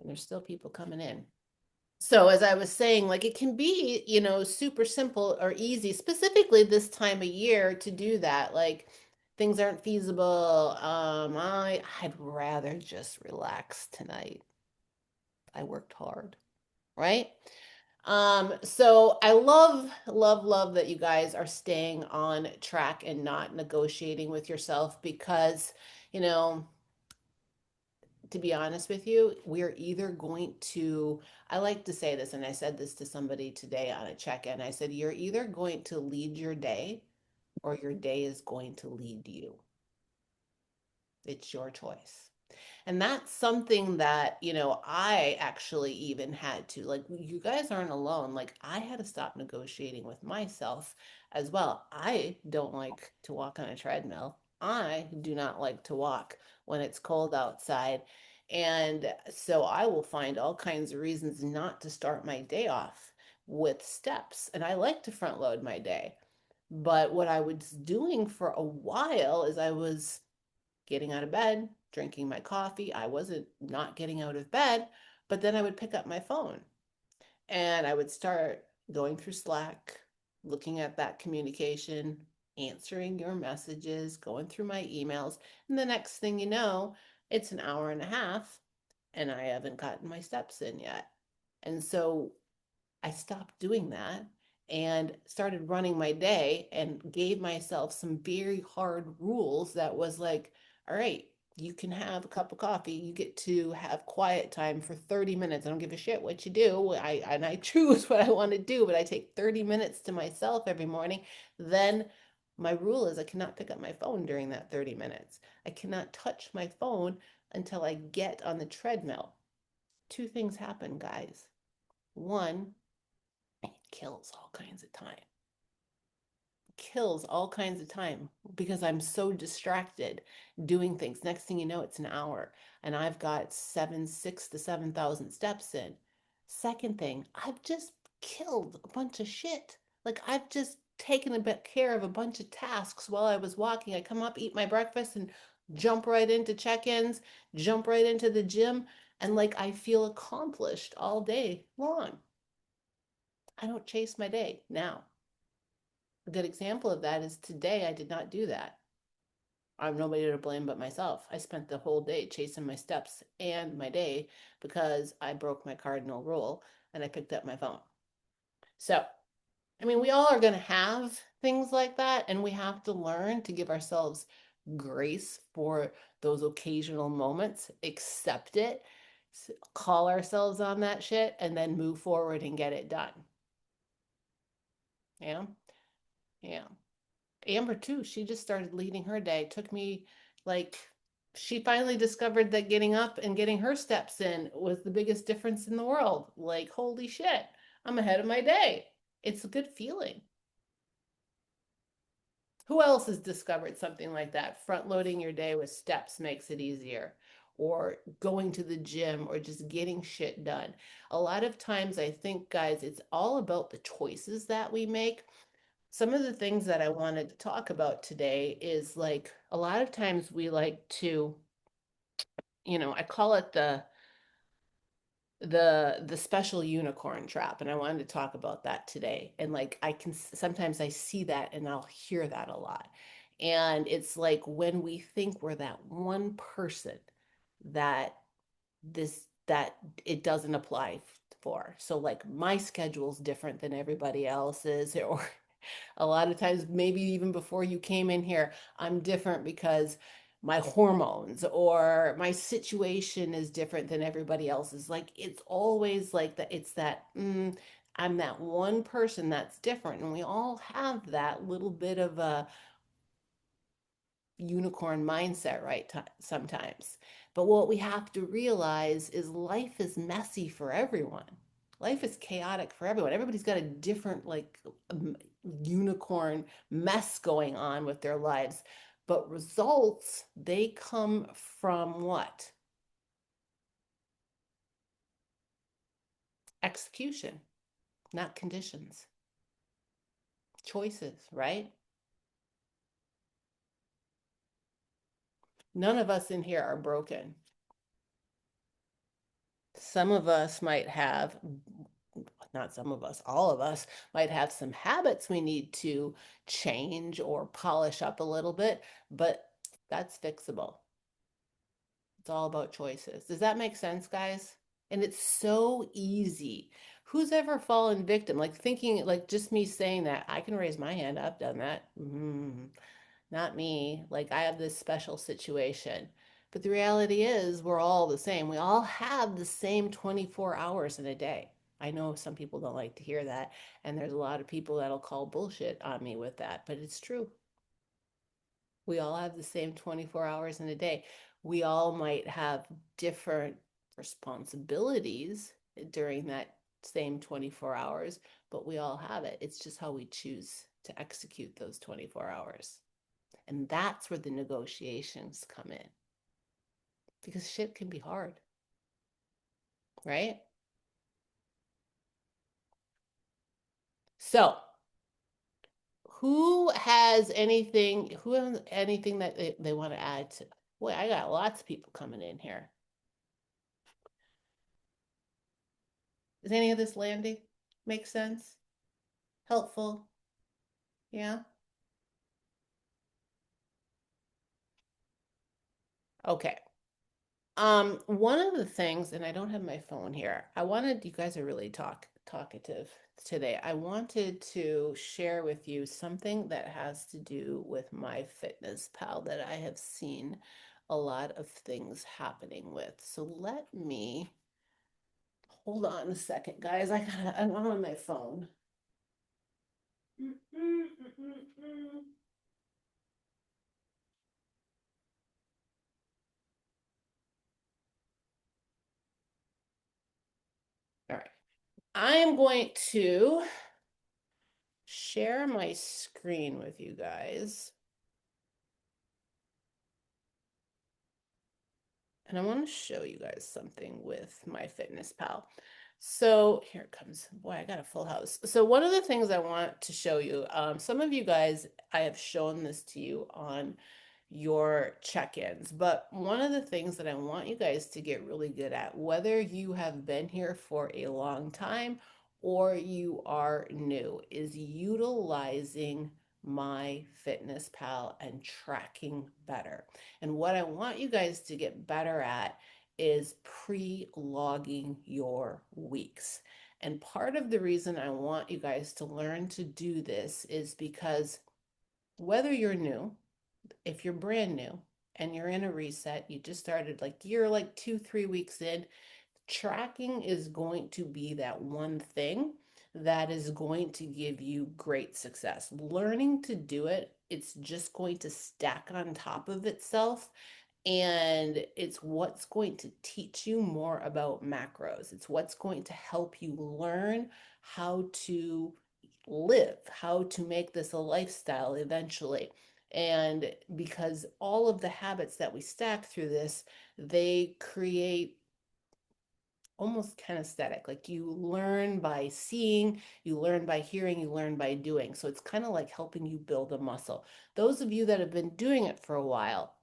and there's still people coming in. So as I was saying, like it can be, super simple or easy, specifically this time of year to do that. Like things aren't feasible. I'd rather just relax tonight. I worked hard, right? So I love, love, love that you guys are staying on track and not negotiating with yourself because, you know, to be honest with you, we're either going to, I like to say this, and I said this to somebody today on a check-in. I said, you're either going to lead your day or your day is going to lead you. It's your choice. And that's something that, I actually even had to, like, you guys aren't alone. Like, I had to stop negotiating with myself as well. I don't like to walk on a treadmill. I do not like to walk when it's cold outside. And so I will find all kinds of reasons not to start my day off with steps. And I like to front load my day. But what I was doing for a while is I was getting out of bed, drinking my coffee. I wasn't not getting out of bed, but then I would pick up my phone and I would start going through Slack, looking at that communication, answering your messages, going through my emails. And the next thing you know, it's an hour and a half and I haven't gotten my steps in yet. And so I stopped doing that and started running my day and gave myself some very hard rules that was like, all right, you can have a cup of coffee. You get to have quiet time for 30 minutes. I don't give a shit what you do. I choose what I want to do, but I take 30 minutes to myself every morning. Then my rule is I cannot pick up my phone during that 30 minutes. I cannot touch my phone until I get on the treadmill. Two things happen, guys. One, it kills all kinds of time. Kills all kinds of time because I'm so distracted doing things. Next thing you know, it's an hour and I've got 6 to 7,000 steps in. Second thing, I've just killed a bunch of shit. Like I've just taken a bit care of a bunch of tasks while I was walking. I come up, eat my breakfast, and jump right into check-ins, jump right into the gym, and like I feel accomplished all day long. I don't chase my day now. A good example of that is today I did not do that. I'm nobody to blame but myself. I spent the whole day chasing my steps and my day because I broke my cardinal rule and I picked up my phone. So, I mean, we all are going to have things like that, and we have to learn to give ourselves grace for those occasional moments, accept it, call ourselves on that shit, and then move forward and get it done. Yeah. Yeah. Amber too, she just started leading her day. It took me like she finally discovered that getting up and getting her steps in was the biggest difference in the world. Like, holy shit, I'm ahead of my day. It's a good feeling. Who else has discovered something like that? Front loading your day with steps makes it easier, or going to the gym, or just getting shit done. A lot of times, I think, guys, it's all about the choices that we make. Some of the things that I wanted to talk about today is like a lot of times we like to, I call it the special unicorn trap, and I wanted to talk about that today. And like I can sometimes I see that and I'll hear that a lot. And it's like when we think we're that one person that that it doesn't apply for. So like my schedule's different than everybody else's, or a lot of times, maybe even before you came in here, I'm different because my hormones or my situation is different than everybody else's. Like it's always like that. It's that I'm that one person that's different, and we all have that little bit of a unicorn mindset, right? Sometimes. But what we have to realize is life is messy for everyone. Life is chaotic for everyone. Everybody's got a different, like, unicorn mess going on with their lives. But results, they come from what? Execution, not conditions. Choices, right? None of us in here are broken. Some of us might have, not some of us, all of us might have some habits we need to change or polish up a little bit, but that's fixable. It's all about choices. Does that make sense, guys? And it's so easy. Who's ever fallen victim? Like thinking, like just me saying that, I can raise my hand. I've done that. Not me. Like I have this special situation. But the reality is, we're all the same. We all have the same 24 hours in a day. I know some people don't like to hear that. And there's a lot of people that'll call bullshit on me with that. But it's true. We all have the same 24 hours in a day. We all might have different responsibilities during that same 24 hours, but we all have it. It's just how we choose to execute those 24 hours. And that's where the negotiations come in because shit can be hard, right? So, who has anything that they want to add to? Boy, I got lots of people coming in here. Is any of this landing? Make sense? Helpful? Yeah? Okay. One of the things, and I don't have my phone here. I wanted, you guys are really talkative today. I wanted to share with you something that has to do with my fitness pal that I have seen a lot of things happening with. So let me hold on a second, guys. I'm on my phone. All right. I'm going to share my screen with you guys. And I want to show you guys something with my fitness pal. So here it comes. Boy, I got a full house. So one of the things I want to show you, some of you guys, I have shown this to you on your check-ins, but one of the things that I want you guys to get really good at, whether you have been here for a long time or you are new, is utilizing my fitness pal and tracking better. And what I want you guys to get better at is pre-logging your weeks. And part of the reason I want you guys to learn to do this is because whether you're new, if you're brand new and you're in a reset, you just started, like you're like 2, 3 weeks in, tracking is going to be that one thing that is going to give you great success. Learning to do it, it's just going to stack on top of itself, and it's what's going to teach you more about macros. It's what's going to help you learn how to live, how to make this a lifestyle eventually. And because all of the habits that we stack through this, they create almost kinesthetic. Like you learn by seeing, you learn by hearing, you learn by doing. So it's kind of like helping you build a muscle. Those of you that have been doing it for a while,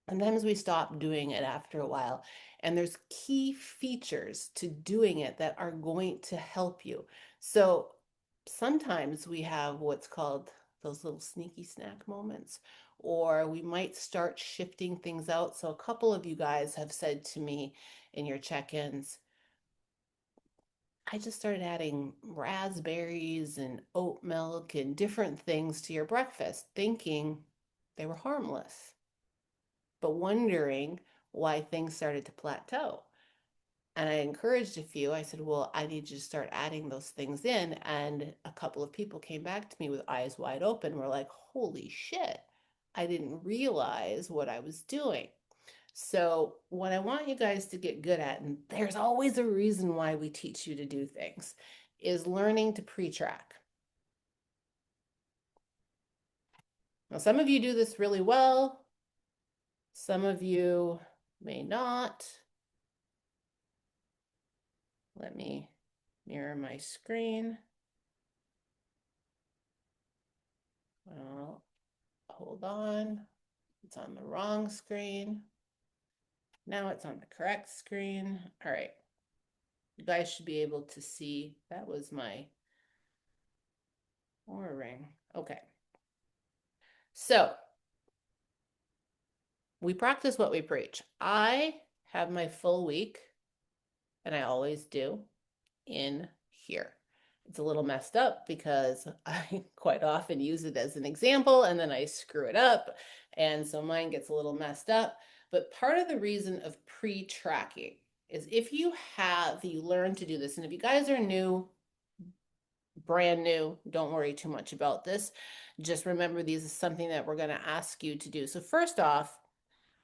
sometimes we stop doing it after a while. And there's key features to doing it that are going to help you. So sometimes we have what's called those little sneaky snack moments, or we might start shifting things out. So a couple of you guys have said to me in your check-ins, I just started adding raspberries and oat milk and different things to your breakfast, thinking they were harmless, but wondering why things started to plateau. And I encouraged a few. I said, well, I need you to start adding those things in. And a couple of people came back to me with eyes wide open. We're like, holy shit, I didn't realize what I was doing. So, what I want you guys to get good at, and there's always a reason why we teach you to do things, is learning to pre track. Now, some of you do this really well, some of you may not. Let me mirror my screen. Well, hold on. It's on the wrong screen. Now it's on the correct screen. All right. You guys should be able to see. That was my Oura ring. Okay. So we practice what we preach. I have my full week, and I always do, in here. It's a little messed up because I quite often use it as an example and then I screw it up. And so mine gets a little messed up. But part of the reason of pre-tracking is if you learn to do this, and if you guys are new, brand new, don't worry too much about this. Just remember these is something that we're going to ask you to do. So first off,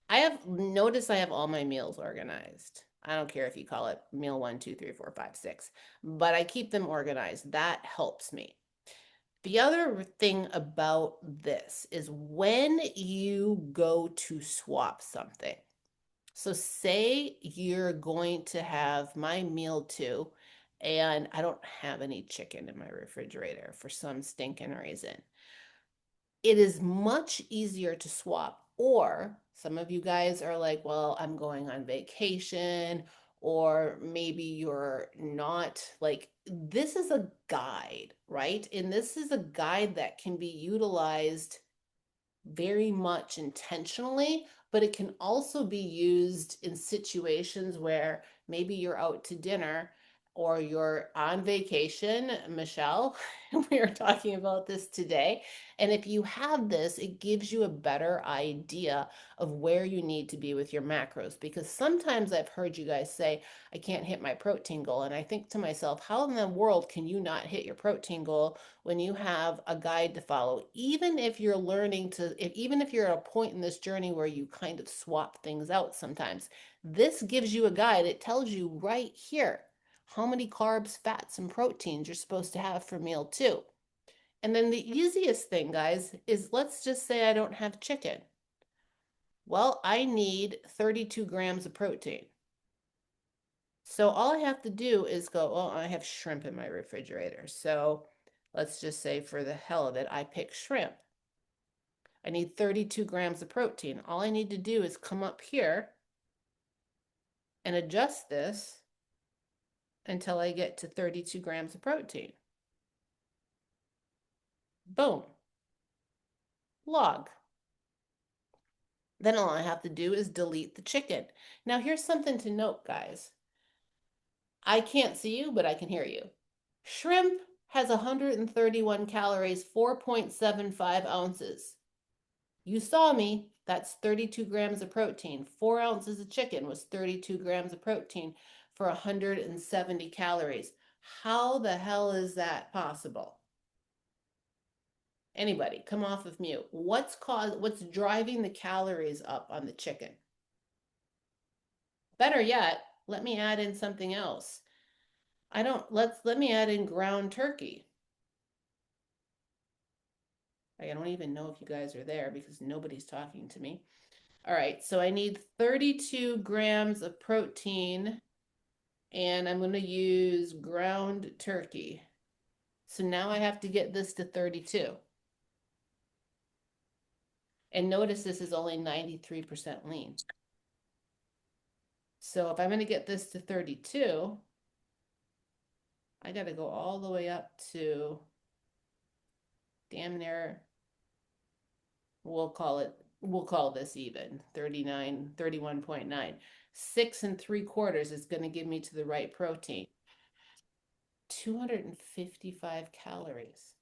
I have noticed I have all my meals organized. I don't care if you call it meal 1, 2, 3, 4, 5, 6, but I keep them organized. That helps me. The other thing about this is when you go to swap something. So say you're going to have my meal 2 and I don't have any chicken in my refrigerator for some stinking reason. It is much easier to swap. Or some of you guys are like, well, I'm going on vacation, or maybe you're not. Like, this is a guide, right? And this is a guide that can be utilized very much intentionally, but it can also be used in situations where maybe you're out to dinner or you're on vacation, Michelle. We are talking about this today. And if you have this, it gives you a better idea of where you need to be with your macros. Because sometimes I've heard you guys say, I can't hit my protein goal. And I think to myself, how in the world can you not hit your protein goal when you have a guide to follow? Even if you're learning to, even if you're at a point in this journey where you kind of swap things out sometimes, this gives you a guide. It tells you right here how many carbs, fats, and proteins you're supposed to have for meal 2. And then the easiest thing, guys, is let's just say I don't have chicken. Well, I need 32 grams of protein. So all I have to do is go, well, I have shrimp in my refrigerator. So let's just say for the hell of it, I pick shrimp. I need 32 grams of protein. All I need to do is come up here and adjust this until I get to 32 grams of protein. Boom. Log. Then all I have to do is delete the chicken. Now here's something to note, guys. I can't see you, but I can hear you. Shrimp has 131 calories, 4.75 ounces. You saw me. That's 32 grams of protein. 4 ounces of chicken was 32 grams of protein for 170 calories. How the hell is that possible? Anybody, come off of mute. What's driving the calories up on the chicken? Better yet, let me add in something else. Let me add in ground turkey. I don't even know if you guys are there because nobody's talking to me. All right, so I need 32 grams of protein and I'm going to use ground turkey. So now I have to get this to 32. And notice this is only 93% lean. So if I'm going to get this to 32, I got to go all the way up to damn near, we'll call this even, 39, 31.9. 6 3/4 is going to give me to the right protein. 255 calories.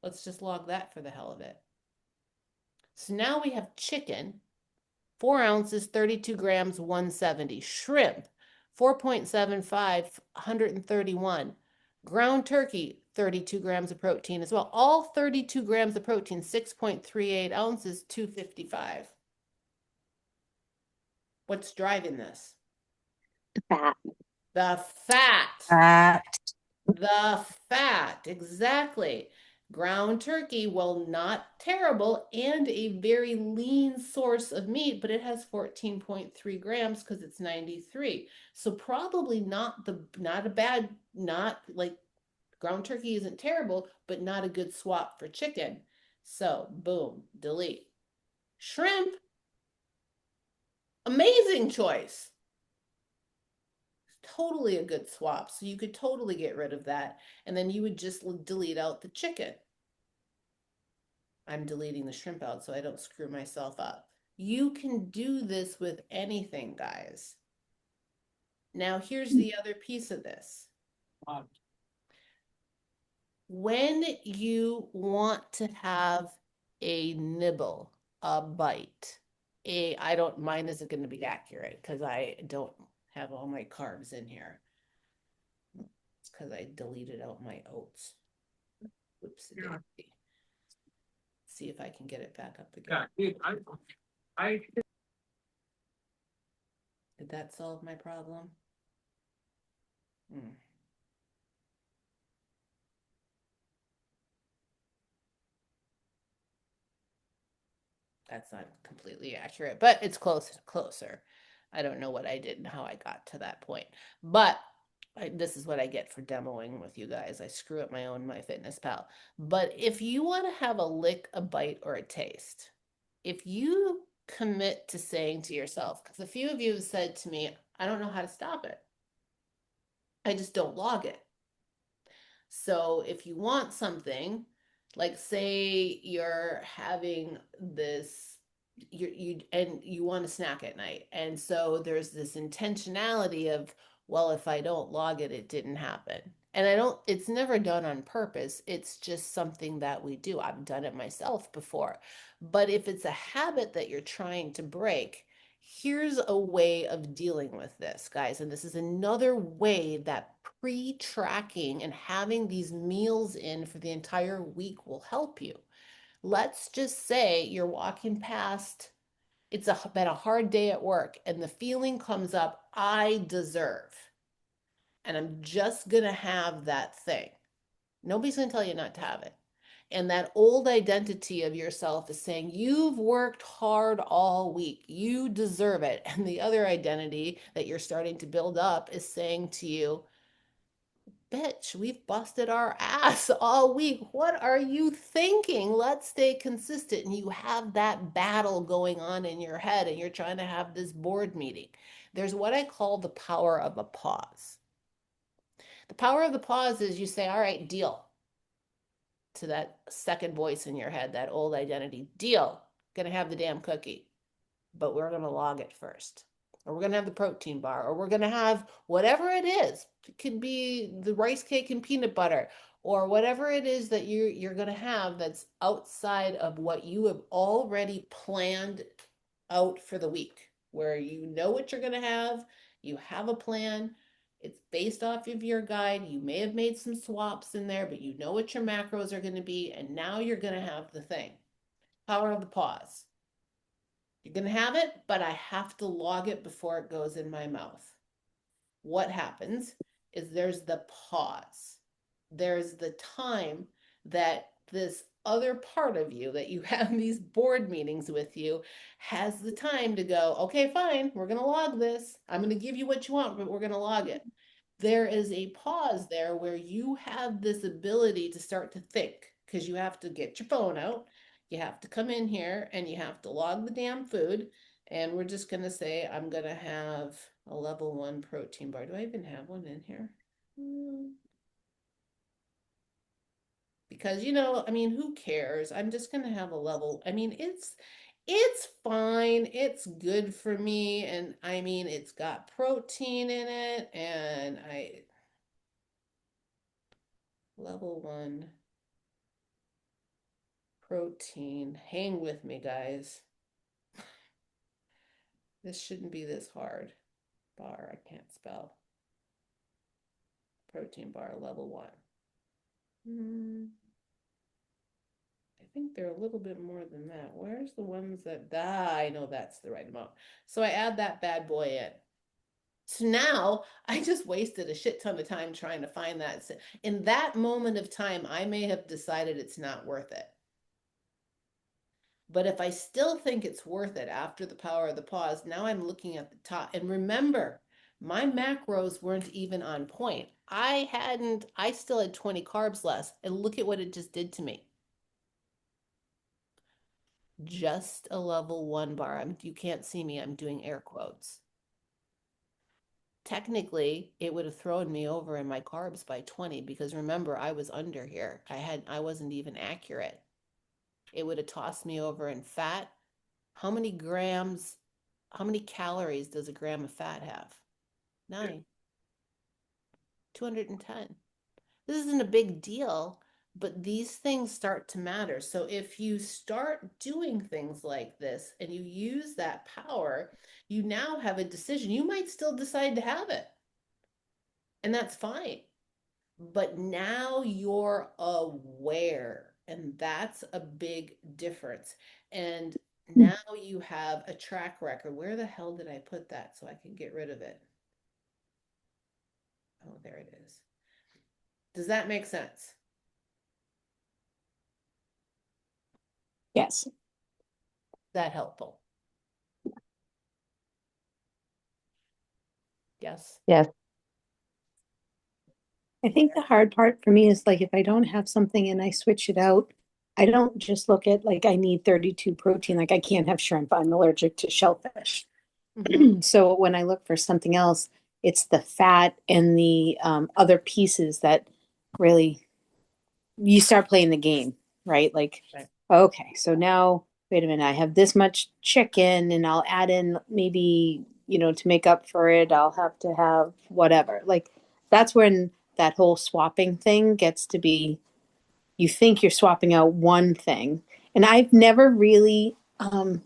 Let's just log that for the hell of it. So now we have chicken, 4 ounces, 32 grams, 170. Shrimp, 4.75, 131. Ground turkey, 32 grams of protein as well. All 32 grams of protein, 6.38 ounces, 255. What's driving this? The fat. The fat. Fat. The fat, exactly. Ground turkey, well, not terrible and a very lean source of meat, but it has 14.3 grams because it's 93. So probably not a bad, not like ground turkey isn't terrible, but not a good swap for chicken. So boom, delete. Shrimp, amazing choice. totally a good swap. So you could totally get rid of that. And then you would just delete out the chicken. I'm deleting the shrimp out so I don't screw myself up. You can do this with anything, guys. Now, here's the other piece of this. When you want to have a nibble, a bite, I don't, mine isn't going to be accurate because I don't have all my carbs in here. It's because I deleted out my oats. Whoopsie daisy. See if I can get it back up again. I Did that solve my problem? Hmm. That's not completely accurate, but it's closer. I don't know what I did and how I got to that point. But this is what I get for demoing with you guys. I screw up my own MyFitnessPal. But if you want to have a lick, a bite, or a taste, if you commit to saying to yourself, because a few of you have said to me, I don't know how to stop it. I just don't log it. So if you want something, like say you're having this you want to snack at night. And so there's this intentionality of, well, if I don't log it, it didn't happen. And I don't, it's never done on purpose. It's just something that we do. I've done it myself before. But if it's a habit that you're trying to break, here's a way of dealing with this, guys. And this is another way that pre-tracking and having these meals in for the entire week will help you. Let's just say you're walking past, been a hard day at work, and the feeling comes up, I deserve, and I'm just going to have that thing. Nobody's going to tell you not to have it. And that old identity of yourself is saying, you've worked hard all week. You deserve it. And the other identity that you're starting to build up is saying to you, bitch, we've busted our ass all week. What are you thinking? Let's stay consistent. And you have that battle going on in your head, and you're trying to have this board meeting. There's what I call the power of a pause. The power of the pause is you say, all right, deal, to that second voice in your head, that old identity. Deal. Gonna have the damn cookie, but we're gonna log it first. Or we're gonna have the protein bar, or we're gonna have whatever it is. It could be the rice cake and peanut butter, or whatever it is that you're gonna have that's outside of what you have already planned out for the week, where you know what you're gonna have, you have a plan, it's based off of your guide. You may have made some swaps in there, but you know what your macros are going to be, and now you're going to have the thing. Power of the pause. You're going to have it, but I have to log it before it goes in my mouth. What happens is there's the pause. There's the time that this other part of you that you have these board meetings with you has the time to go, okay, fine, we're going to log this. I'm going to give you what you want, but we're going to log it. There is a pause there where you have this ability to start to think, because you have to get your phone out. You have to come in here and you have to log the damn food. And we're just going to say, I'm going to have a level 1 protein bar. Do I even have one in here? Because, I mean, who cares? I'm just going to have a level. I mean, it's fine. It's good for me. And I mean, it's got protein in it. And level 1 protein. Hang with me, guys. This shouldn't be this hard. Bar, I can't spell. Protein bar, level 1. I think they're a little bit more than that. Where's the ones that, I know that's the right amount. So I add that bad boy in. So now I just wasted a shit ton of time trying to find that. In that moment of time, I may have decided it's not worth it. But if I still think it's worth it after the power of the pause, now I'm looking at the top. And remember, my macros weren't even on point. I still had 20 carbs less. And look at what it just did to me. Just a level 1 bar. You can't see me. I'm doing air quotes. technically it would have thrown me over in my carbs by 20 because remember I was under here. I wasn't even accurate. It would have tossed me over in fat. How many grams, how many calories does a gram of fat have? 9, 210. This isn't a big deal, but these things start to matter. So if you start doing things like this and you use that power, you now have a decision. You might still decide to have it, and that's fine. But now you're aware, and that's a big difference. And now you have a track record. Where the hell did I put that so I can get rid of it? Oh, there it is. Does that make sense? Is Yes. that helpful? Yes. Yes. I think the Where? hard part for me is like if I don't have something and I switch it out, I don't just look at like I need 32 protein, like I can't have shrimp. I'm allergic to shellfish. Mm-hmm. So when I look for something else, it's the fat and the other pieces that really you start playing the game, right? Like, Right. okay, so now wait a minute, I have this much chicken and I'll add in maybe, to make up for it, I'll have to have whatever. Like that's when that whole swapping thing gets to be you think you're swapping out one thing. And I've never really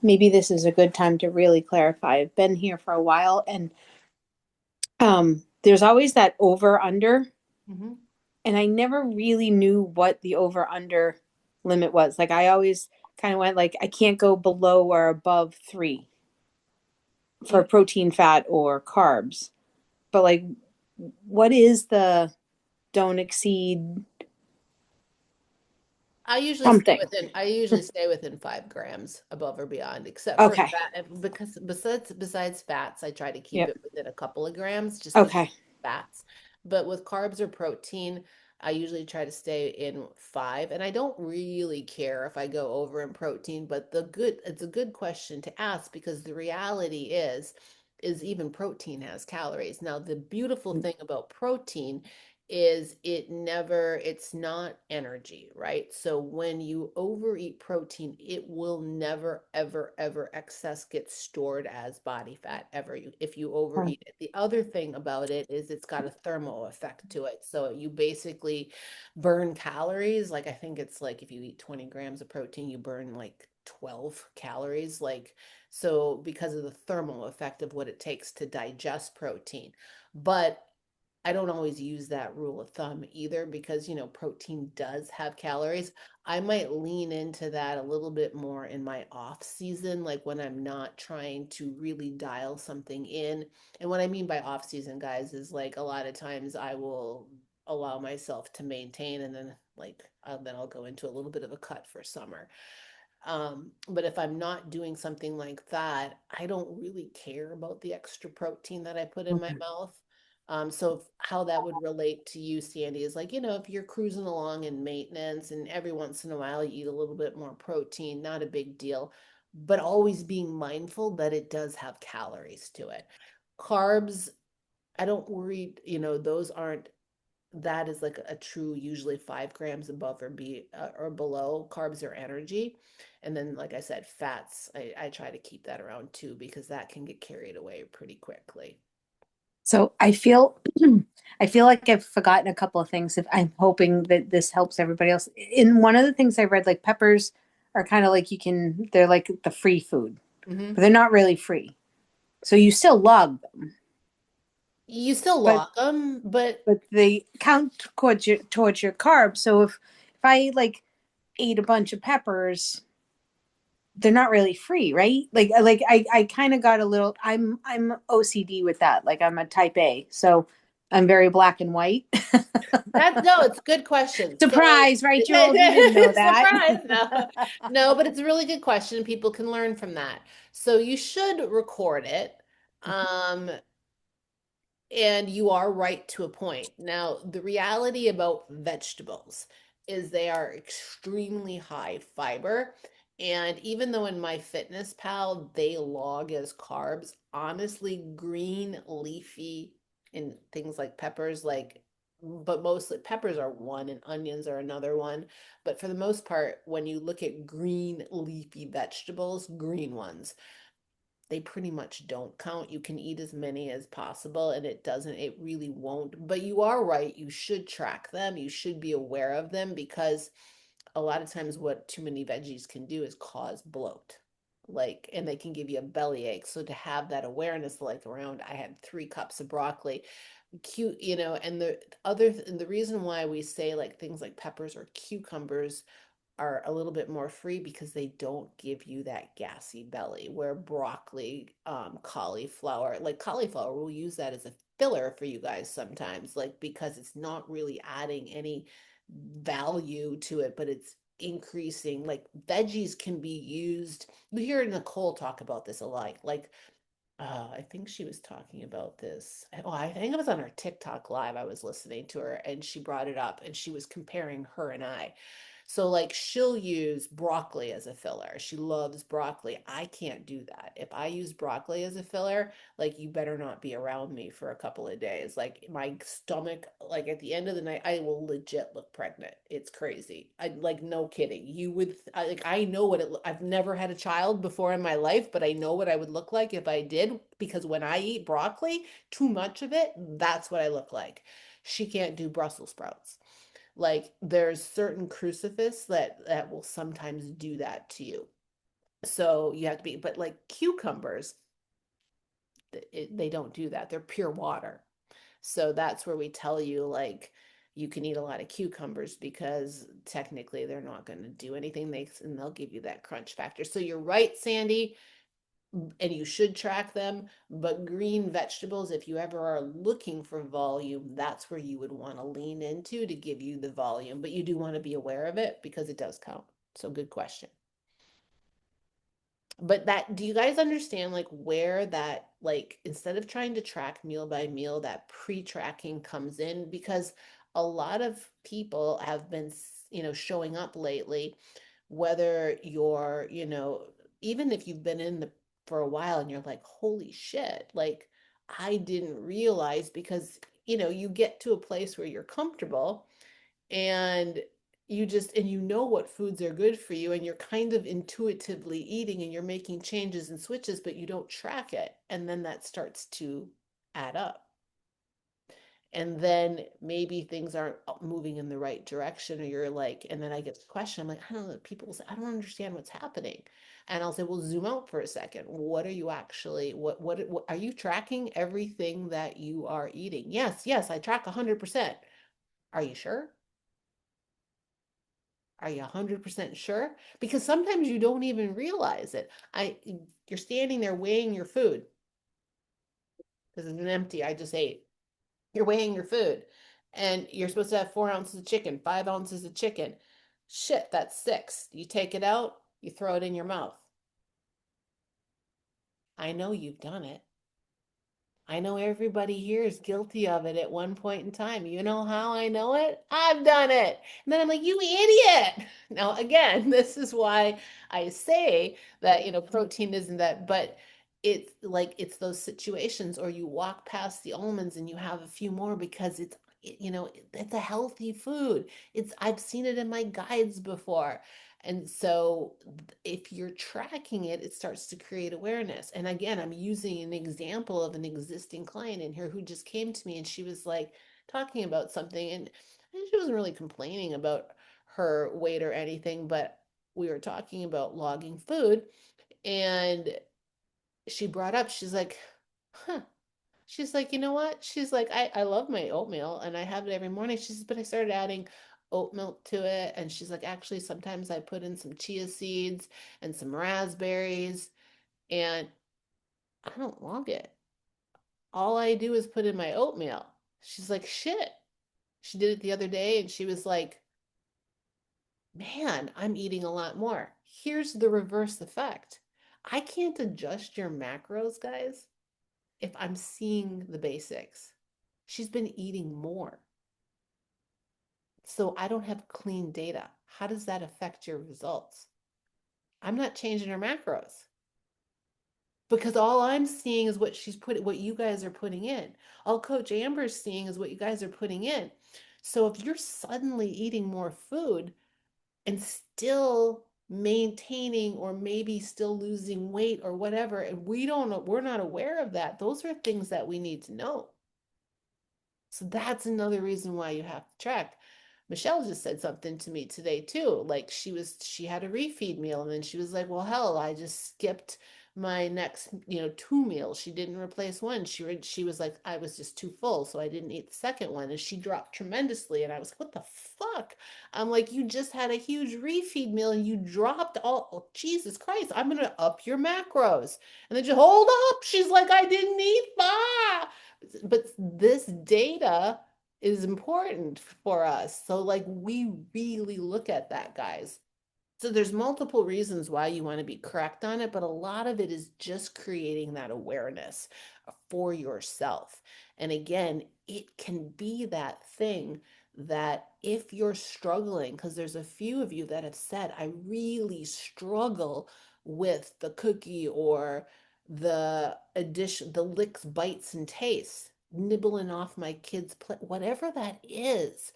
maybe this is a good time to really clarify. I've been here for a while and there's always that over under Mm-hmm. and I never really knew what the over under limit was. Like I always kind of went like I can't go below or above 3 for You, protein, fat, or carbs. But like, what is the don't exceed something? I usually stay within 5 grams above or beyond, except for Okay. fat. Because besides fats, I try to keep Yep. it within a couple of grams just because Okay. fats. But with carbs or protein, I usually try to stay in 5. And I don't really care if I go over in protein, but it's a good question to ask because the reality is even protein has calories. Now, the beautiful thing about protein is it's not energy, right? So when you overeat protein, it will never, ever, ever excess get stored as body fat ever if you overeat it. The other thing about it is it's got a thermal effect to it. So you basically burn calories. Like I think it's like if you eat 20 grams of protein, you burn like 12 calories. Like, so because of the thermal effect of what it takes to digest protein. But I don't always use that rule of thumb either because, protein does have calories. I might lean into that a little bit more in my off season, like when I'm not trying to really dial something in. And what I mean by off season, guys, is like a lot of times I will allow myself to maintain and then then I'll go into a little bit of a cut for summer. But if I'm not doing something like that, I don't really care about the extra protein that I put in my Okay. mouth. So how that would relate to you, Sandy, is like, if you're cruising along in maintenance and every once in a while you eat a little bit more protein, not a big deal, but always being mindful that it does have calories to it. Carbs, I don't worry, those aren't that is like a true usually 5 grams above or below carbs or energy. And then like I said, fats, I try to keep that around too because that can get carried away pretty quickly. So I feel I feel like I've forgotten a couple of things. If I'm hoping that this helps everybody else. In one of the things I read, like peppers are kind of like they're like the free food, Hmm. but they're not really free. So you still log them, You still but log them, but they count towards your carbs. So if I like ate a bunch of peppers, they're not really free, right? Like I kind of got a little. I'm OCD with that. Like I'm a type A, so I'm very black and white. that's no, it's a good question. So Surprise, right, Jules? You didn't know that. surprise. No, no, but it's a really good question. People can learn from that. So you should record it. Um, And you are right to a point. Now, the reality about vegetables is they are extremely high fiber. And even though in my fitness pal they log as carbs, honestly, green leafy in things like peppers, like, but mostly peppers are one and onions are another one. But for the most part, when you look at green leafy vegetables, green ones, they pretty much don't count. You can eat as many as possible and it really won't. But you are right. You should track them. You should be aware of them because a lot of times what too many veggies can do is cause bloat. Like, and they can give you a bellyache. So to have that awareness, like around, I had 3 cups of broccoli, cute, and the reason why we say like things like peppers or cucumbers are a little bit more free because they don't give you that gassy belly where broccoli, cauliflower, like cauliflower, we'll use that as a filler for you guys sometimes, like because it's not really adding any value to it, but it's increasing. Like veggies can be used. You hear Nicole talk about this a lot. Like I think she was talking about this. Oh, I think it was on her TikTok live. I was listening to her and she brought it up and she was comparing her and I. So, like, she'll use broccoli as a filler. She loves broccoli. I can't do that. If I use broccoli as a filler, like, you better not be around me for a couple of days. Like, my stomach, like, at the end of the night, I will legit look pregnant. It's crazy. I like, no kidding. I know what I've never had a child before in my life, but I know what I would look like if I did because when I eat broccoli, too much of it, that's what I look like. She can't do Brussels sprouts. Like there's certain crucifix that will sometimes do that to you. So you have to be, but like cucumbers, they don't do that. They're pure water. So that's where we tell you like you can eat a lot of cucumbers because technically they're not going to do anything. And they'll give you that crunch factor. So you're right, Sandy, and you should track them. But green vegetables, if you ever are looking for volume, that's where you would want to lean into to give you the volume. But you do want to be aware of it because it does count. So good question. But that, do you guys understand like where that, like, instead of trying to track meal by meal, that pre-tracking comes in? Because a lot of people have been, showing up lately, whether you're, even if you've been in the for a while and you're like, holy shit, like I didn't realize because, you get to a place where you're comfortable and you know what foods are good for you and you're kind of intuitively eating and you're making changes and switches but you don't track it and then that starts to add up and then maybe things aren't moving in the right direction or you're like and then I get the question I'm like I don't know people say I don't understand what's happening and I'll say well zoom out for a second what are you actually what are you tracking everything that you are eating yes I track 100%. Are you sure? Are you 100% sure? Because sometimes you don't even realize it. You're standing there weighing your food because it's an empty. I just ate. You're weighing your food, and you're supposed to have 4 ounces of chicken, 5 ounces of chicken. Shit, that's six. You take it out, you throw it in your mouth. I know you've done it. I know everybody here is guilty of it at one point in time. You know how I know it? I've done it. And then I'm like, you idiot. Now, again, this is why I say that, protein isn't that, but it's like it's those situations, or you walk past the almonds and you have a few more because it's a healthy food. I've seen it in my guides before. And so if you're tracking it, it starts to create awareness. And again, I'm using an example of an existing client in here who just came to me and she was like talking about something and she wasn't really complaining about her weight or anything, but we were talking about logging food and she brought up, she's like, huh. She's like, you know what? She's like, I love my oatmeal and I have it every morning. She says, but I started adding oat milk to it. And she's like, actually, sometimes I put in some chia seeds and some raspberries and I don't log it. All I do is put in my oatmeal. She's like, shit. She did it the other day and she was like, man, I'm eating a lot more. Here's the reverse effect. I can't adjust your macros, guys, if I'm seeing the basics. She's been eating more. So I don't have clean data. How does that affect your results? I'm not changing her macros. because all I'm seeing is what you guys are putting in. All Coach Amber's seeing is what you guys are putting in. So if you're suddenly eating more food and still maintaining or maybe still losing weight or whatever, and we're not aware of that, those are things that we need to know. So that's another reason why you have to track. Michelle just said something to me today too. Like she had a refeed meal and then she was like, "Well, hell, I just skipped my next, two meals. She didn't replace one. She was like, I was just too full, so I didn't eat the second one." And she dropped tremendously. And I was like, "What the fuck?" I'm like, "You just had a huge refeed meal and you dropped all, oh, Jesus Christ, I'm gonna up your macros." And then just hold up. She's like, "I didn't eat five." But this data is important for us. So like we really look at that, guys. So there's multiple reasons why you want to be correct on it, but a lot of it is just creating that awareness for yourself. And again, it can be that thing that if you're struggling, because there's a few of you that have said, "I really struggle with the cookie or the addition, the licks, bites, and tastes, nibbling off my kid's plate," whatever that is.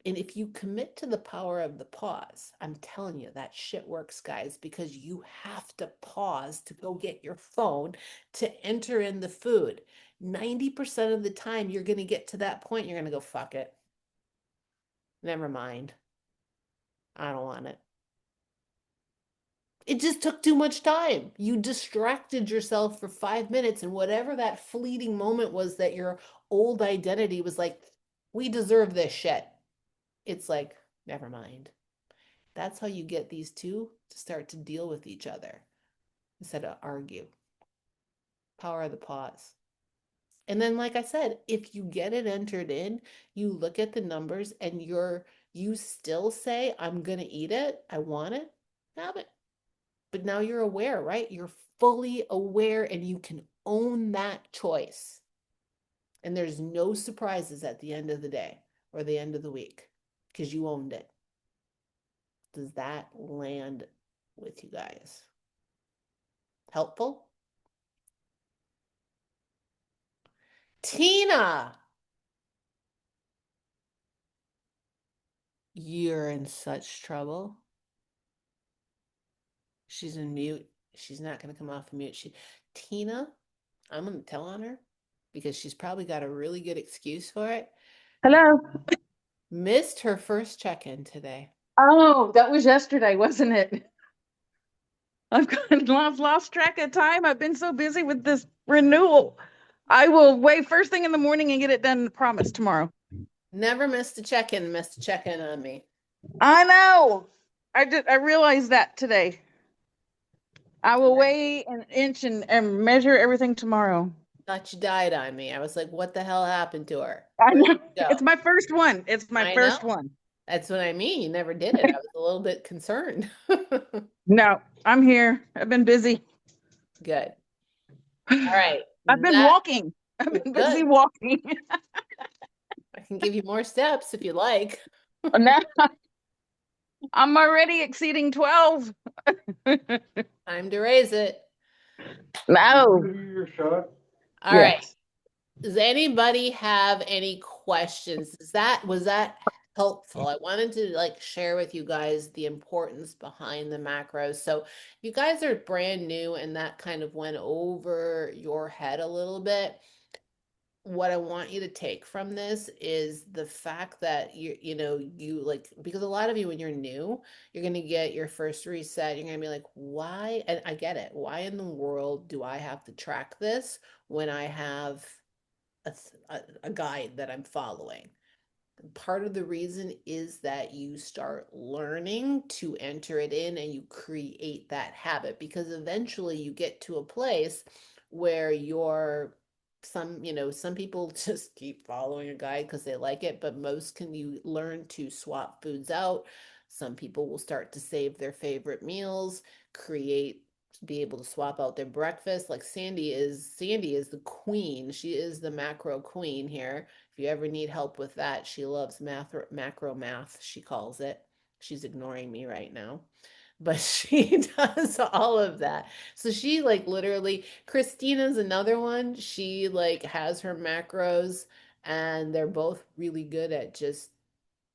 And if you commit to the power of the pause, I'm telling you, that shit works, guys, because you have to pause to go get your phone to enter in the food. 90% of the time, you're going to get to that point, you're going to go, "Fuck it. Never mind. I don't want it." It just took too much time. You distracted yourself for 5 minutes, and whatever that fleeting moment was that your old identity was like, "We deserve this shit." It's like, never mind. That's how you get these two to start to deal with each other instead of argue. Power of the pause. And then, like I said, if you get it entered in, you look at the numbers and you still say, "I'm gonna eat it, I want it," have it. But now you're aware, right? You're fully aware and you can own that choice. And there's no surprises at the end of the day or the end of the week because you owned it. Does that land with you guys? Helpful? Tina, you're in such trouble. She's in mute. She's not going to come off of mute. Tina, I'm going to tell on her because she's probably got a really good excuse for it. Hello. Missed her first check-in today. Oh, that was yesterday, wasn't it? I've lost track of time. I've been so busy with this renewal. I will wait first thing in the morning and get it done, promise, tomorrow. Never missed a check-in, missed a check-in on me. I know. I realized that today. I will weigh an inch and measure everything tomorrow. Thought you died on me. I was like, what the hell happened to her? I Where'd know. she go? It's my first one. It's my I know. first one. That's what I mean. You never did it. I was a little bit concerned. No, I'm here. I've been busy. Good. All right. I've been That walking. I've been busy good. walking. I can give you more steps if you like. Now I'm already exceeding 12. Time to raise it. No. Your shot. All right. Yes. Does anybody have any questions? Was that helpful? I wanted to like share with you guys the importance behind the macros. So if you guys are brand new and that kind of went over your head a little bit, what I want you to take from this is the fact that you like, because a lot of you, when you're new, you're going to get your first reset. You're going to be like, why? And I get it. Why in the world do I have to track this when I have a guide that I'm following? Part of the reason is that you start learning to enter it in and you create that habit, because eventually you get to a place where some people just keep following a guide because they like it, but most can you learn to swap foods out. Some people will start to save their favorite meals, create be able to swap out their breakfast. Like Sandy is the queen. She is the macro queen here. If you ever need help with that, she loves macro math, she calls it. She's ignoring me right now. but she does all of that. So she like literally, Christina's another one. She like has her macros and they're both really good at just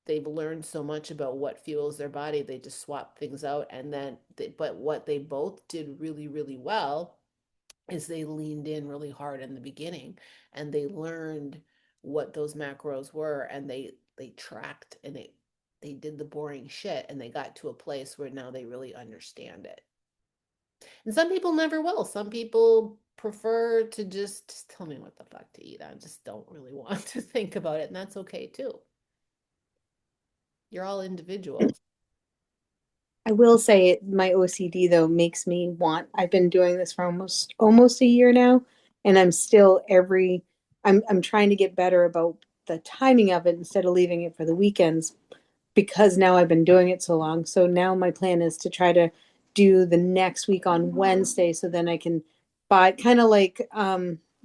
they've learned so much about what fuels their body. They just swap things out and then but what they both did really, really well is they leaned in really hard in the beginning and they learned what those macros were and they tracked and they did the boring shit and they got to a place where now they really understand it. And some people never will. Some people prefer to just tell me what the fuck to eat. I just don't really want to think about it, and that's okay too. You're all individual. I will say it, my OCD though makes me want, I've been doing this for almost a year now, and I'm trying to get better about the timing of it instead of leaving it for the weekends because now I've been doing it so long. So now my plan is to try to do the next week on Wednesday so then I can buy kind of like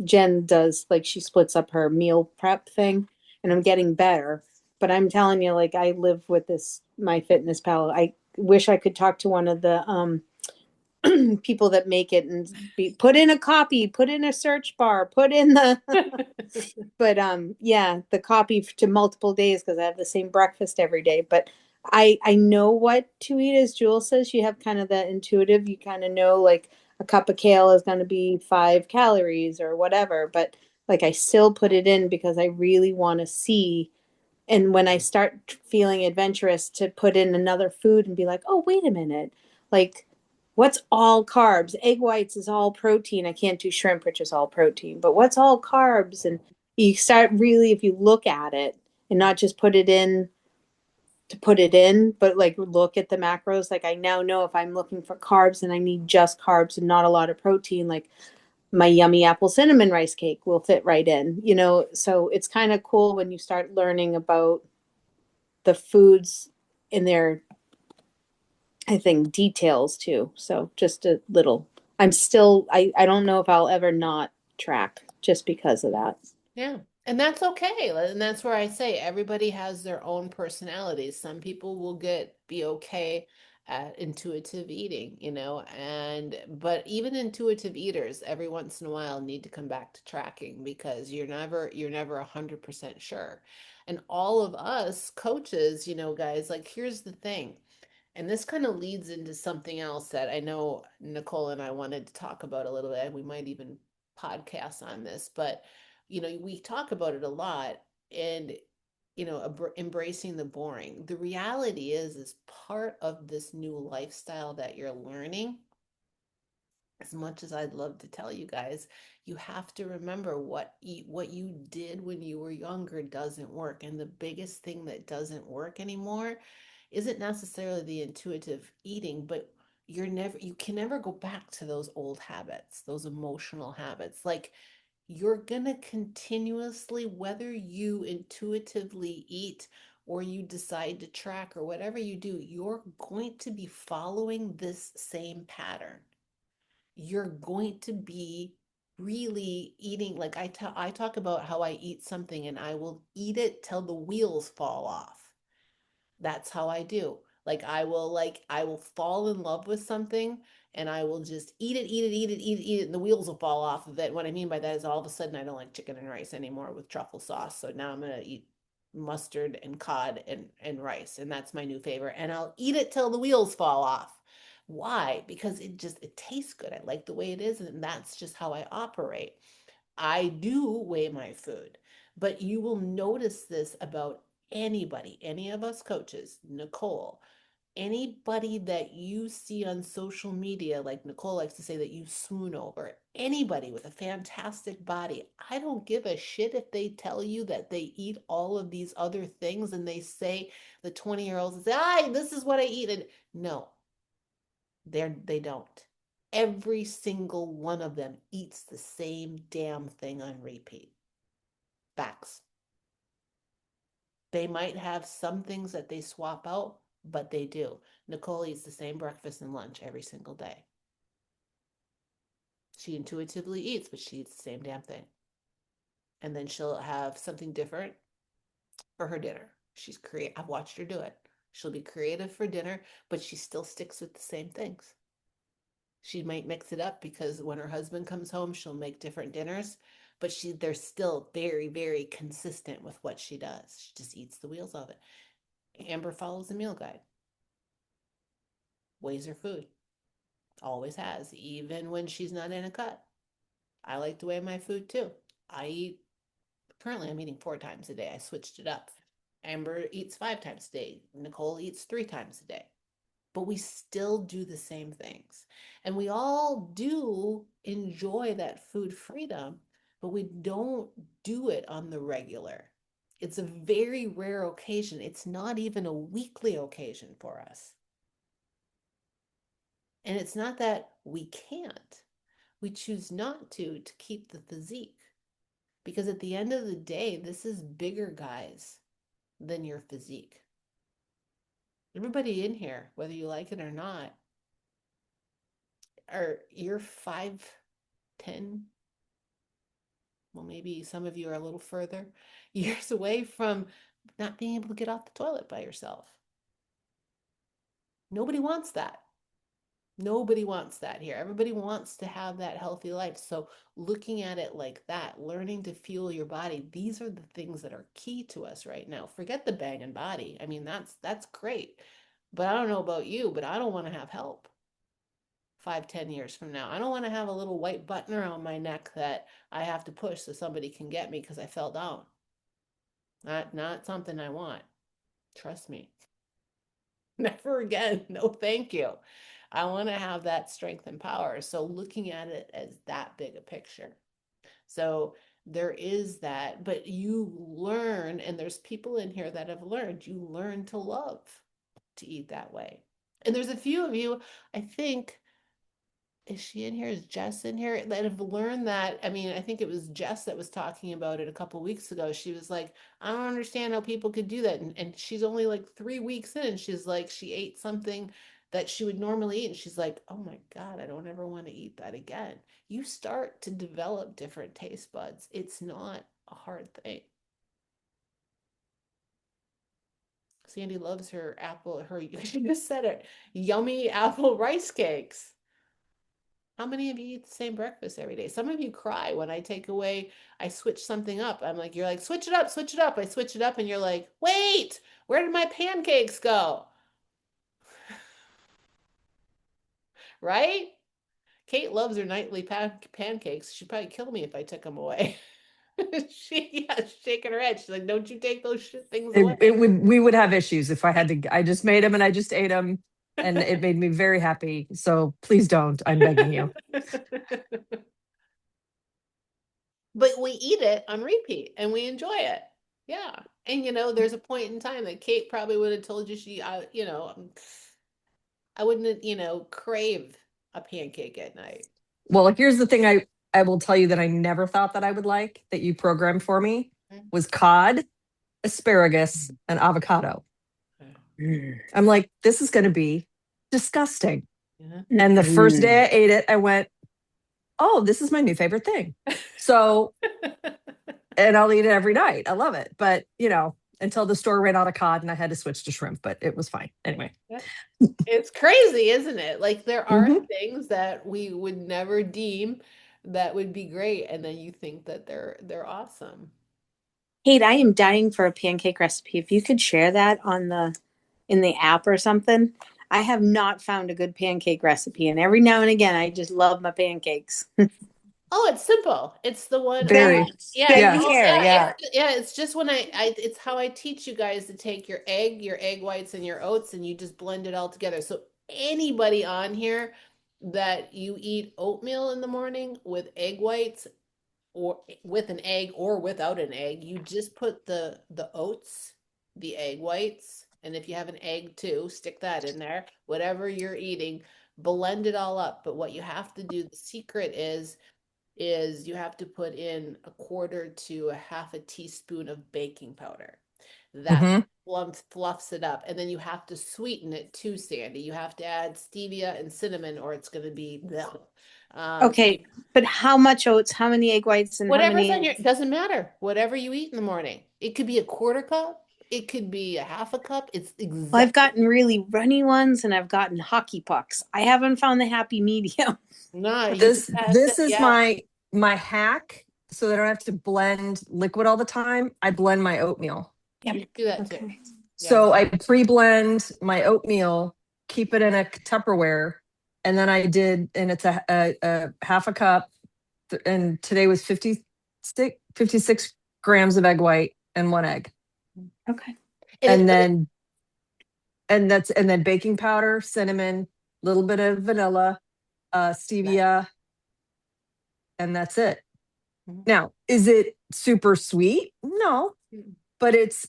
Jen does, like she splits up her meal prep thing, and I'm getting better. But I'm telling you, like I live with this my fitness pal. I wish I could talk to one of the people that make it and put in a copy, put in a search bar, put in the but yeah, the copy to multiple days because I have the same breakfast every day. But I know what to eat, as Jewel says. You have kind of that intuitive. You kind of know like a cup of kale is going to be 5 calories or whatever. But like I still put it in because I really want to see. And when I start feeling adventurous to put in another food and be like, oh, wait a minute, like what's all carbs? Egg whites is all protein. I can't do shrimp, which is all protein, but what's all carbs? And you start really, if you look at it and not just put it in to put it in, but like look at the macros. Like I now know if I'm looking for carbs and I need just carbs and not a lot of protein, like my yummy apple cinnamon rice cake will fit right in, you know? So it's kind of cool when you start learning about the foods in their, I think, details too. So just a little, I don't know if I'll ever not track just because of that. Yeah. And that's okay. And that's where I say everybody has their own personalities. Some people will be okay at intuitive eating, and but even intuitive eaters every once in a while need to come back to tracking because you're never 100% sure. And all of us coaches, guys, like here's the thing. And this kind of leads into something else that I know Nicole and I wanted to talk about a little bit. We might even podcast on this, but we talk about it a lot and embracing the boring. The reality is part of this new lifestyle that you're learning. As much as I'd love to tell you guys, you have to remember what you did when you were younger doesn't work. And the biggest thing that doesn't work anymore isn't necessarily the intuitive eating, but you can never go back to those old habits, those emotional habits. Like you're gonna continuously, whether you intuitively eat or you decide to track or whatever you do, you're going to be following this same pattern. You're going to be really eating like I talk about how I eat something and I will eat it till the wheels fall off. That's how I do. Like I will fall in love with something and I will just eat it, eat it, eat it, eat it, eat it, and the wheels will fall off of it. What I mean by that is all of a sudden I don't like chicken and rice anymore with truffle sauce. So now I'm gonna eat mustard and cod and rice, and that's my new favorite. And I'll eat it till the wheels fall off. Why? Because it tastes good. I like the way it is, and that's just how I operate. I do weigh my food, but you will notice this about anybody, any of us coaches, Nicole, anybody that you see on social media, like Nicole likes to say that you swoon over, anybody with a fantastic body. I don't give a shit if they tell you that they eat all of these other things and they say the 20-year-olds say, this is what I eat. And no, they don't. Every single one of them eats the same damn thing on repeat. Facts. They might have some things that they swap out, but they do. Nicole eats the same breakfast and lunch every single day. She intuitively eats, but she eats the same damn thing. And then she'll have something different for her dinner. I've watched her do it. She'll be creative for dinner, but she still sticks with the same things. She might mix it up because when her husband comes home, she'll make different dinners, but they're still very, very consistent with what she does. She just eats the wheels of it. Amber follows the meal guide, weighs her food, always has, even when she's not in a cut. I like to weigh my food too. I eat, currently, I'm eating 4 times a day. I switched it up. Amber eats 5 times a day. Nicole eats 3 times a day. But we still do the same things. And we all do enjoy that food freedom, but we don't do it on the regular. It's a very rare occasion. It's not even a weekly occasion for us. And it's not that we can't. We choose not to keep the physique. Because at the end of the day, this is bigger guys than your physique. Everybody in here, whether you like it or not, you're 5'10", well, maybe some of you are a little further, years away from not being able to get off the toilet by yourself. Nobody wants that. Nobody wants that here. Everybody wants to have that healthy life. So looking at it like that, learning to fuel your body, these are the things that are key to us right now. Forget the banging body. I mean, that's great. But I don't know about you, but I don't want to have help 5, 10 years from now. I don't want to have a little white button around my neck that I have to push so somebody can get me because I fell down. Not something I want. Trust me. Never again. No, thank you. I want to have that strength and power. So looking at it as that big a picture. So there is that, but you learn, and there's people in here that have learned, you learn to love to eat that way. And there's a few of you, I think, is she in here? Is Jess in here that have learned that? I mean, I think it was Jess that was talking about it a couple weeks ago. She was like, I don't understand how people could do that. And she's only like 3 weeks in. And she's like, she ate something that she would normally eat. And she's like, oh my God, I don't ever want to eat that again. You start to develop different taste buds. It's not a hard thing. Sandy loves her apple, she just said it, yummy apple rice cakes. How many of you eat the same breakfast every day? Some of you cry when I take away, I switch something up. I'm like, you're like, switch it up, switch it up. I switch it up and you're like, wait, where did my pancakes go? Right? Kate loves her nightly pancakes. She'd probably kill me if I took them away. She's shaking her head. She's like, don't you take those things away. We would have issues if I had to. I just made them and I just ate them, and it made me very happy. So please don't. I'm begging you. But we eat it on repeat and we enjoy it. Yeah. And there's a point in time that Kate probably would have told you I wouldn't, crave a pancake at night. Well, here's the thing I will tell you that I never thought that I would like that you programmed for me was cod, asparagus, and avocado. I'm like, this is going to be disgusting. And the first day I ate it, I went, oh, this is my new favorite thing. So, and I'll eat it every night. I love it. But, until the store ran out of cod and I had to switch to shrimp, but it was fine. Anyway. It's crazy, isn't it? Like there are things that we would never deem that would be great. And then you think that they're awesome. Kate, I am dying for a pancake recipe. If you could share that in the app or something. I have not found a good pancake recipe, and every now and again, I just love my pancakes. Oh, it's simple. It's the one. Very. Yeah. It's just when it's how I teach you guys to take your egg whites, and your oats, and you just blend it all together. So anybody on here that you eat oatmeal in the morning with egg whites, or with an egg or without an egg, you just put the oats, the egg whites, and if you have an egg too, stick that in there. Whatever you're eating, blend it all up. But what you have to do, the secret is you have to put in a quarter to a half a teaspoon of baking powder. That fluffs it up. And then you have to sweeten it too, Sandy. You have to add stevia and cinnamon or it's going to be okay, but how much oats, how many egg whites, and whatever's on your, doesn't matter. Whatever you eat in the morning. It could be a quarter cup. It could be a half a cup. It's Well, I've exactly. gotten really runny ones and I've gotten hockey pucks. I haven't found the happy medium. No, you This can test this it. is Yeah, my hack, so that I don't have to blend liquid all the time. I blend my oatmeal. you can do that too. Okay. Yeah. So I pre-blend my oatmeal, keep it in a Tupperware, and then I did, and it's a half a cup, and today was 56 grams of egg white and 1 egg. Okay. And then and then baking powder, cinnamon, little bit of vanilla, stevia, and that's it. Mhm. Now, is it super sweet? No, but it's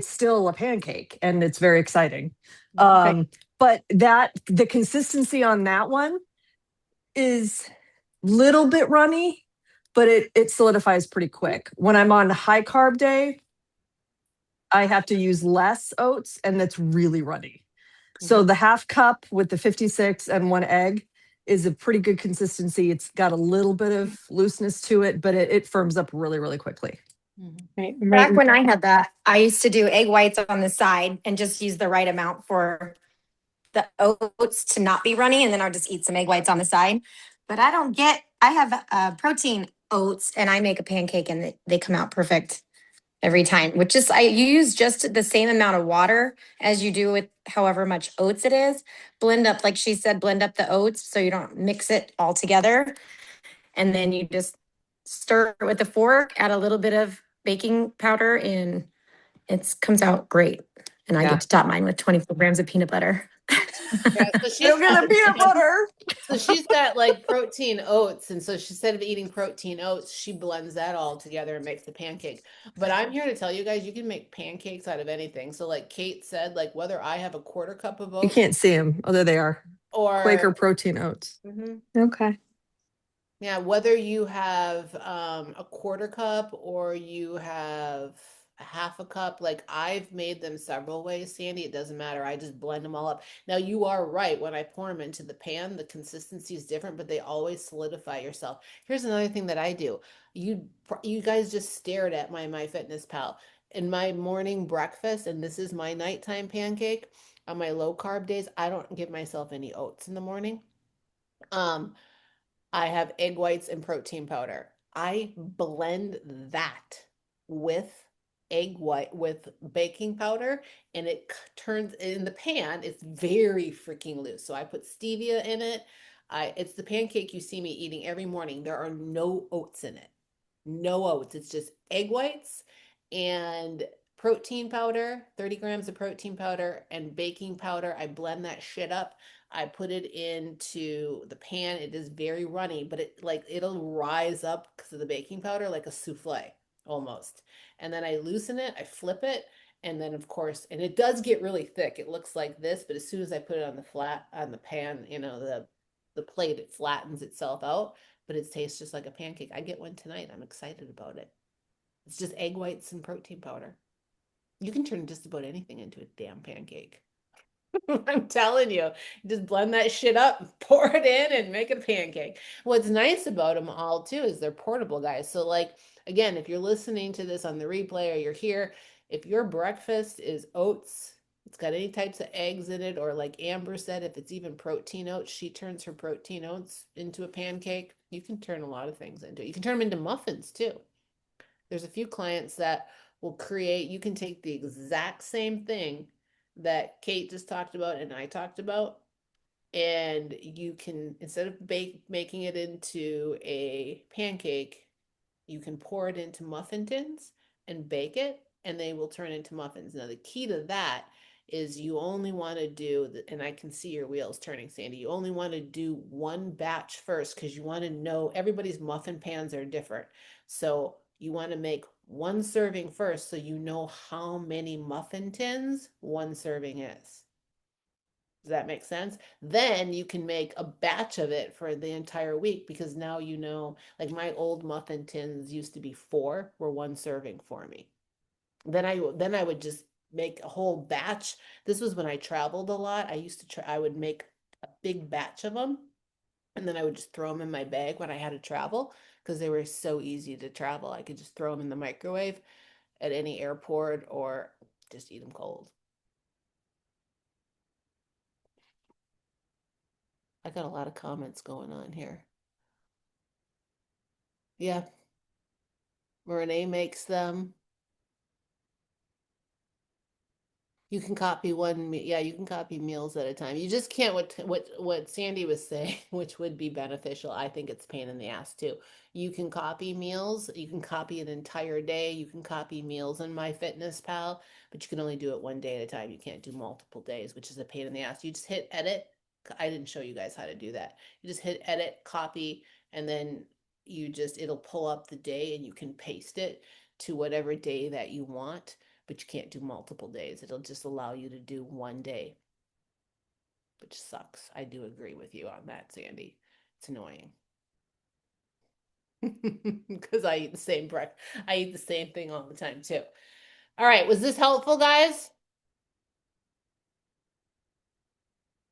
still a pancake, and it's very exciting. But the consistency on that one is little bit runny, but it solidifies pretty quick. When I'm on high carb day, I have to use less oats, and that's really runny. So the half cup with the 56 and 1 egg is a pretty good consistency. It's got a little bit of looseness to it, but it firms up really, really quickly. Right. Back when I had that, I used to do egg whites on the side and just use the right amount for the oats to not be runny. And then I'll just eat some egg whites on the side. But I have protein oats and I make a pancake and they come out perfect every time, which is, you use just the same amount of water as you do with however much oats it is. Blend up, like she said, blend up the oats so you don't mix it all together. And then you just stir it with a fork, add a little bit of baking powder, and it comes out great. And I Yeah. get to top mine with 24 grams of peanut butter. Yeah, so she's Don't get the peanut butter. So she's got like protein oats, and so instead of eating protein oats, she blends that all together and makes the pancake. But I'm here to tell you guys, you can make pancakes out of anything. So like Kate said, like whether I have a quarter cup of You oats can't see them. Oh, there they are. Quaker or protein oats. Okay. yeah, whether you have a quarter cup or you have a half a cup, like I've made them several ways, Sandy. It doesn't matter. I just blend them all up. Now you are right. When I pour them into the pan, the consistency is different, but they always solidify yourself. Here's another thing that I do. You guys just stared at my MyFitnessPal. In my morning breakfast, and this is my nighttime pancake. On my low carb days, I don't give myself any oats in the morning. Um, I have egg whites and protein powder. I blend that with egg white with baking powder, and it turns in the pan. It's very freaking loose. So I put stevia in it. It's the pancake you see me eating every morning. There are no oats in it. No oats. It's just egg whites and protein powder, 30 grams of protein powder and baking powder. I blend that shit up. I put it into the pan. It is very runny, but it'll rise up because of the baking powder like a souffle almost. And then I loosen it, I flip it, and then of course, and it does get really thick. It looks like this, but as soon as I put it on the pan, the plate, it flattens itself out, but it tastes just like a pancake. I get one tonight. I'm excited about it. It's just egg whites and protein powder. You can turn just about anything into a damn pancake. I'm telling you, just blend that shit up, pour it in, and make a pancake. What's nice about them all too is they're portable, guys. So, like, again, if you're listening to this on the replay or you're here, if your breakfast is oats, it's got any types of eggs in it, or like Amber said, if it's even protein oats, she turns her protein oats into a pancake. You can turn a lot of things into it. You can turn them into muffins too. There's a few clients that will create, you can take the exact same thing that Kate just talked about and I talked about, and you can, instead of making it into a pancake, you can pour it into muffin tins and bake it, and they will turn into muffins. Now, the key to that is you only want to do, and I can see your wheels turning, Sandy. You only want to do one batch first because you want to know everybody's muffin pans are different. So you want to make one serving first so you know how many muffin tins one serving is. Does that make sense? Then you can make a batch of it for the entire week because now you know, like my old muffin tins used to be 4, were one serving for me. Then I would just make a whole batch. This was when I traveled a lot. I would make a big batch of them, and then I would just throw them in my bag when I had to travel because they were so easy to travel. I could just throw them in the microwave at any airport or just eat them cold. I got a lot of comments going on here. Yeah. Renee makes them. You can copy yeah, you can copy meals at a time. You just can't what Sandy was saying, which would be beneficial. I think it's a pain in the ass too. You can copy meals, you can copy an entire day, you can copy meals in MyFitnessPal, but you can only do it one day at a time. You can't do multiple days, which is a pain in the ass. You just hit edit. I didn't show you guys how to do that. You just hit edit, copy, and then it'll pull up the day and you can paste it to whatever day that you want, but you can't do multiple days. It'll just allow you to do one day, which sucks. I do agree with you on that, Sandy. It's annoying. Because I eat the same thing all the time too. All right, was this helpful, guys?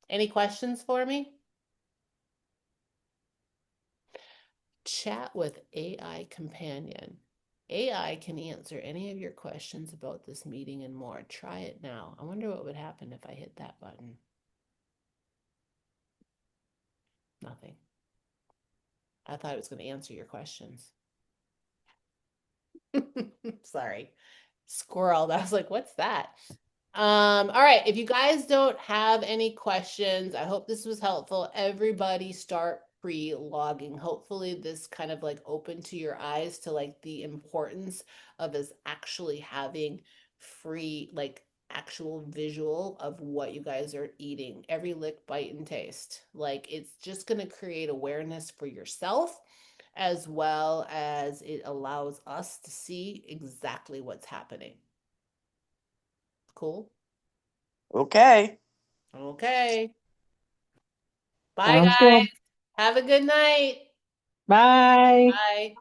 Any questions for me? Chat with AI Companion. AI can answer any of your questions about this meeting and more. Try it now. I wonder what would happen if I hit that button. Nothing. I thought it was going to answer your questions. Sorry. Squirrel. I was like, what's that? All right. If you guys don't have any questions, I hope this was helpful. Everybody start pre-logging. Hopefully this kind of like opened to your eyes to like the importance of us actually having free, like actual visual of what you guys are eating. Every lick, bite, and taste. Like it's just going to create awareness for yourself, as well as it allows us to see exactly what's happening. Cool. Okay. Okay. Bye, Sounds good. guys. Have a good night. Bye. Bye.